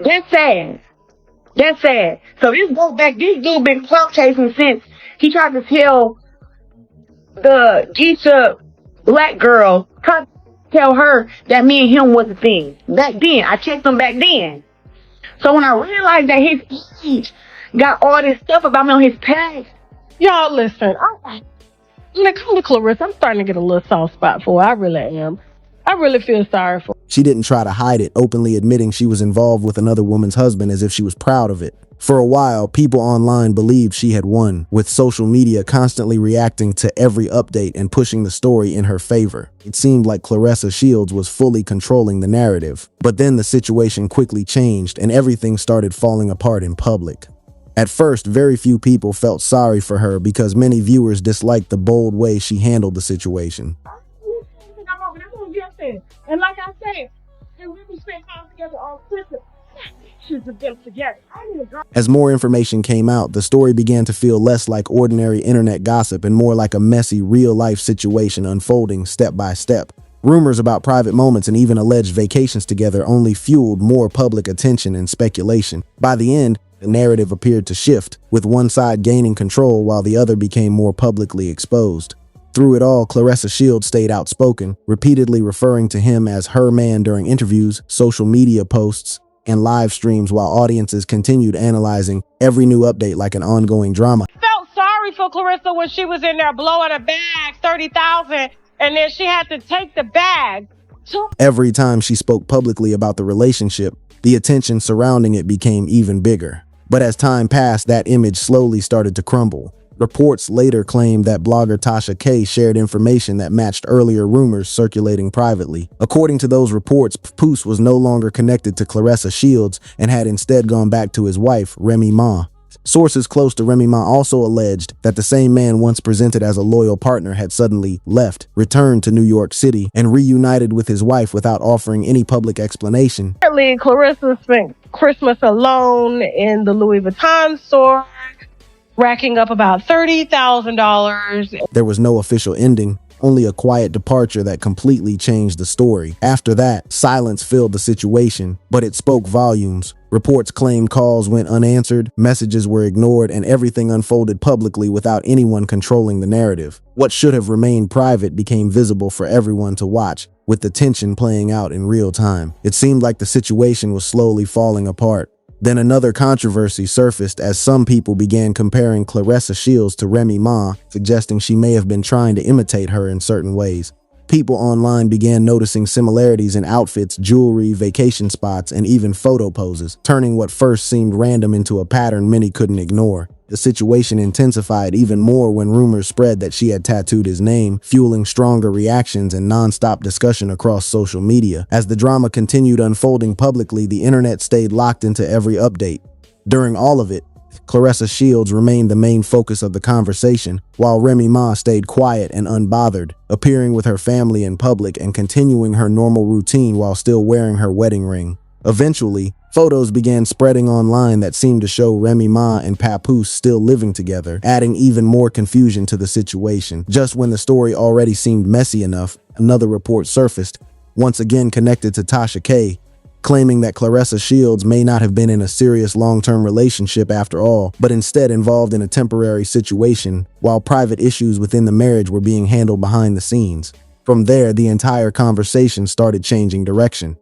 That's sad. That's sad. So this goes back. This dude been clout chasing since he tried to tell the Geisha black girl, tried to tell her that me and him was a thing. Back then, I checked him back then. So when I realized that his page got all this stuff about me on his page, y'all listen. When it comes to Claressa, I'm starting to get a little soft spot for her. I really am. I really feel sorry for her. She didn't try to hide it, openly admitting she was involved with another woman's husband as if she was proud of it. For a while, people online believed she had won, with social media constantly reacting to every update and pushing the story in her favor. It seemed like Claressa Shields was fully controlling the narrative. But then the situation quickly changed and everything started falling apart in public. At first, very few people felt sorry for her because many viewers disliked the bold way she handled the situation. And like I said, and we spent time together on Christmas. As more information came out, the story began to feel less like ordinary internet gossip and more like a messy, real-life situation unfolding step by step. Rumors about private moments and even alleged vacations together only fueled more public attention and speculation. By the end, the narrative appeared to shift, with one side gaining control while the other became more publicly exposed. Through it all, Claressa Shields stayed outspoken, repeatedly referring to him as her man during interviews, social media posts, and live streams while audiences continued analyzing every new update like an ongoing drama. I felt sorry for Claressa when she was in there blowing a bag, $30,000, and then she had to take the bag. Every time she spoke publicly about the relationship, the attention surrounding it became even bigger. But as time passed, that image slowly started to crumble. Reports later claimed that blogger Tasha K shared information that matched earlier rumors circulating privately. According to those reports, Papoose was no longer connected to Claressa Shields and had instead gone back to his wife, Remy Ma. Sources close to Remy Ma also alleged that the same man once presented as a loyal partner had suddenly left, returned to New York City, and reunited with his wife without offering any public explanation. Apparently, Claressa spent Christmas alone in the Louis Vuitton store, racking up about $30,000. There was no official ending, only a quiet departure that completely changed the story. After that, silence filled the situation, but it spoke volumes. Reports claimed calls went unanswered, messages were ignored, and everything unfolded publicly without anyone controlling the narrative. What should have remained private became visible for everyone to watch, with the tension playing out in real time. It seemed like the situation was slowly falling apart. Then another controversy surfaced as some people began comparing Claressa Shields to Remy Ma, suggesting she may have been trying to imitate her in certain ways. People online began noticing similarities in outfits, jewelry, vacation spots, and even photo poses, turning what first seemed random into a pattern many couldn't ignore. The situation intensified even more when rumors spread that she had tattooed his name, fueling stronger reactions and non-stop discussion across social media. As the drama continued unfolding publicly, the internet stayed locked into every update. During all of it, Claressa Shields remained the main focus of the conversation, while Remy Ma stayed quiet and unbothered, appearing with her family in public and continuing her normal routine while still wearing her wedding ring. Eventually, photos began spreading online that seemed to show Remy Ma and Papoose still living together, adding even more confusion to the situation. Just when the story already seemed messy enough, another report surfaced, once again connected to Tasha K, claiming that Claressa Shields may not have been in a serious long-term relationship after all, but instead involved in a temporary situation, while private issues within the marriage were being handled behind the scenes. From there, the entire conversation started changing direction.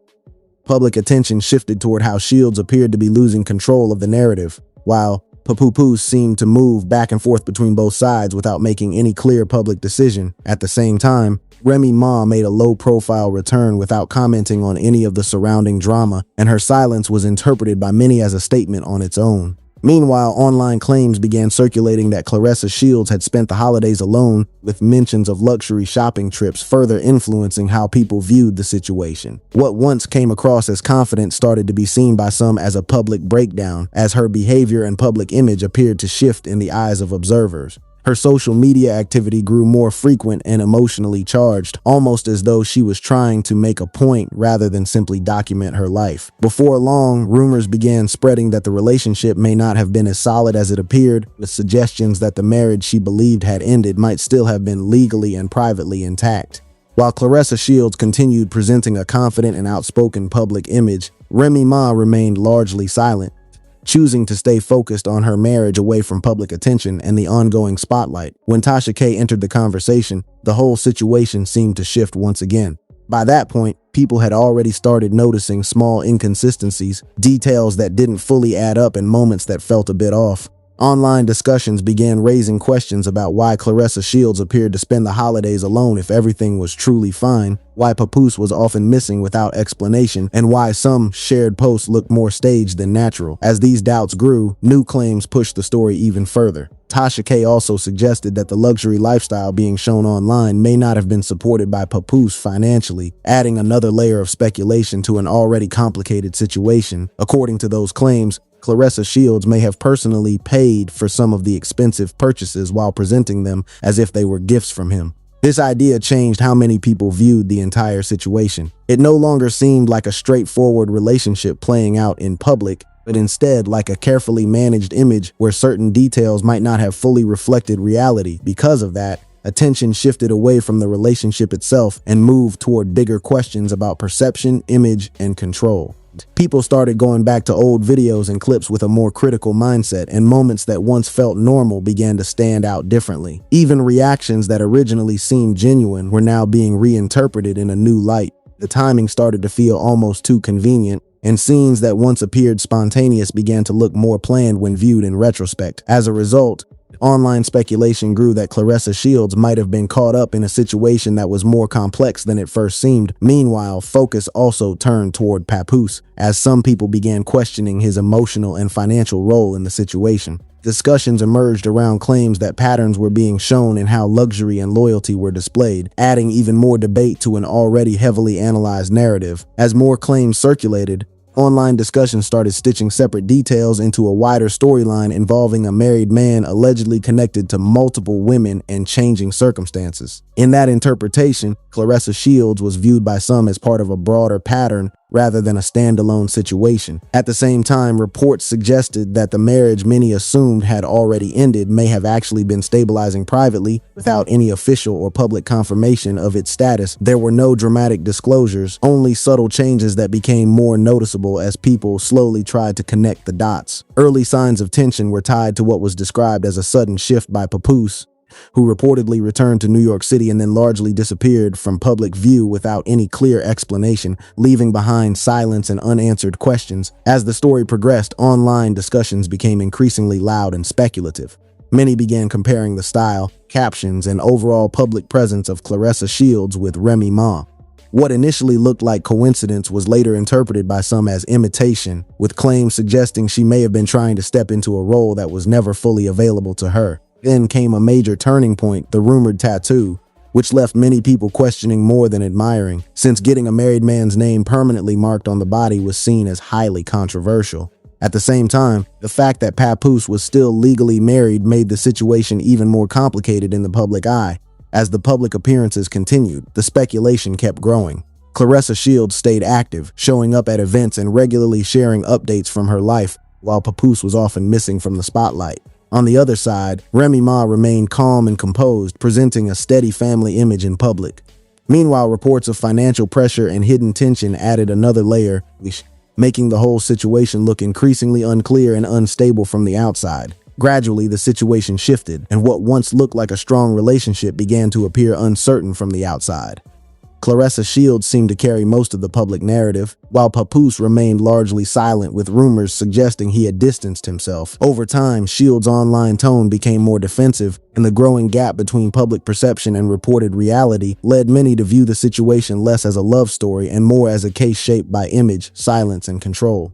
Public attention shifted toward how Shields appeared to be losing control of the narrative, while Papoose seemed to move back and forth between both sides without making any clear public decision. At the same time, Remy Ma made a low-profile return without commenting on any of the surrounding drama, and her silence was interpreted by many as a statement on its own. Meanwhile, online claims began circulating that Claressa Shields had spent the holidays alone, with mentions of luxury shopping trips further influencing how people viewed the situation. What once came across as confidence started to be seen by some as a public breakdown, as her behavior and public image appeared to shift in the eyes of observers. Her social media activity grew more frequent and emotionally charged, almost as though she was trying to make a point rather than simply document her life. Before long, rumors began spreading that the relationship may not have been as solid as it appeared, with suggestions that the marriage she believed had ended might still have been legally and privately intact. While Claressa Shields continued presenting a confident and outspoken public image, Remy Ma remained largely silent, choosing to stay focused on her marriage away from public attention and the ongoing spotlight. When Tasha K entered the conversation, the whole situation seemed to shift once again. By that point, people had already started noticing small inconsistencies, details that didn't fully add up and moments that felt a bit off. Online discussions began raising questions about why Claressa Shields appeared to spend the holidays alone if everything was truly fine, why Papoose was often missing without explanation, and why some shared posts looked more staged than natural. As these doubts grew, new claims pushed the story even further. Tasha K also suggested that the luxury lifestyle being shown online may not have been supported by Papoose financially, adding another layer of speculation to an already complicated situation. According to those claims, Claressa Shields may have personally paid for some of the expensive purchases while presenting them as if they were gifts from him. This idea changed how many people viewed the entire situation. It no longer seemed like a straightforward relationship playing out in public, but instead like a carefully managed image where certain details might not have fully reflected reality. Because of that, attention shifted away from the relationship itself and moved toward bigger questions about perception, image, and control. People started going back to old videos and clips with a more critical mindset, and moments that once felt normal began to stand out differently. Even reactions that originally seemed genuine were now being reinterpreted in a new light. The timing started to feel almost too convenient, and scenes that once appeared spontaneous began to look more planned when viewed in retrospect. As a result, online speculation grew that Claressa Shields might have been caught up in a situation that was more complex than it first seemed. Meanwhile, focus also turned toward Papoose, as some people began questioning his emotional and financial role in the situation. Discussions emerged around claims that patterns were being shown in how luxury and loyalty were displayed, adding even more debate to an already heavily analyzed narrative. As more claims circulated, online discussions started stitching separate details into a wider storyline involving a married man allegedly connected to multiple women and changing circumstances. In that interpretation, Claressa Shields was viewed by some as part of a broader pattern rather than a standalone situation. At the same time, reports suggested that the marriage many assumed had already ended may have actually been stabilizing privately without any official or public confirmation of its status. There were no dramatic disclosures, only subtle changes that became more noticeable as people slowly tried to connect the dots. Early signs of tension were tied to what was described as a sudden shift by Papoose, who reportedly returned to New York City and then largely disappeared from public view without any clear explanation, leaving behind silence and unanswered questions. As the story progressed, online discussions became increasingly loud and speculative. Many began comparing the style, captions, and overall public presence of Claressa Shields with Remy Ma. What initially looked like coincidence was later interpreted by some as imitation, with claims suggesting she may have been trying to step into a role that was never fully available to her. Then came a major turning point, the rumored tattoo, which left many people questioning more than admiring, since getting a married man's name permanently marked on the body was seen as highly controversial. At the same time, the fact that Papoose was still legally married made the situation even more complicated in the public eye. As the public appearances continued, the speculation kept growing. Claressa Shields stayed active, showing up at events and regularly sharing updates from her life, while Papoose was often missing from the spotlight. On the other side, Remy Ma remained calm and composed, presenting a steady family image in public. Meanwhile, reports of financial pressure and hidden tension added another layer, making the whole situation look increasingly unclear and unstable from the outside. Gradually, the situation shifted, and what once looked like a strong relationship began to appear uncertain from the outside. Claressa Shields seemed to carry most of the public narrative, while Papoose remained largely silent, with rumors suggesting he had distanced himself. Over time, Shields' online tone became more defensive, and the growing gap between public perception and reported reality led many to view the situation less as a love story and more as a case shaped by image, silence, and control.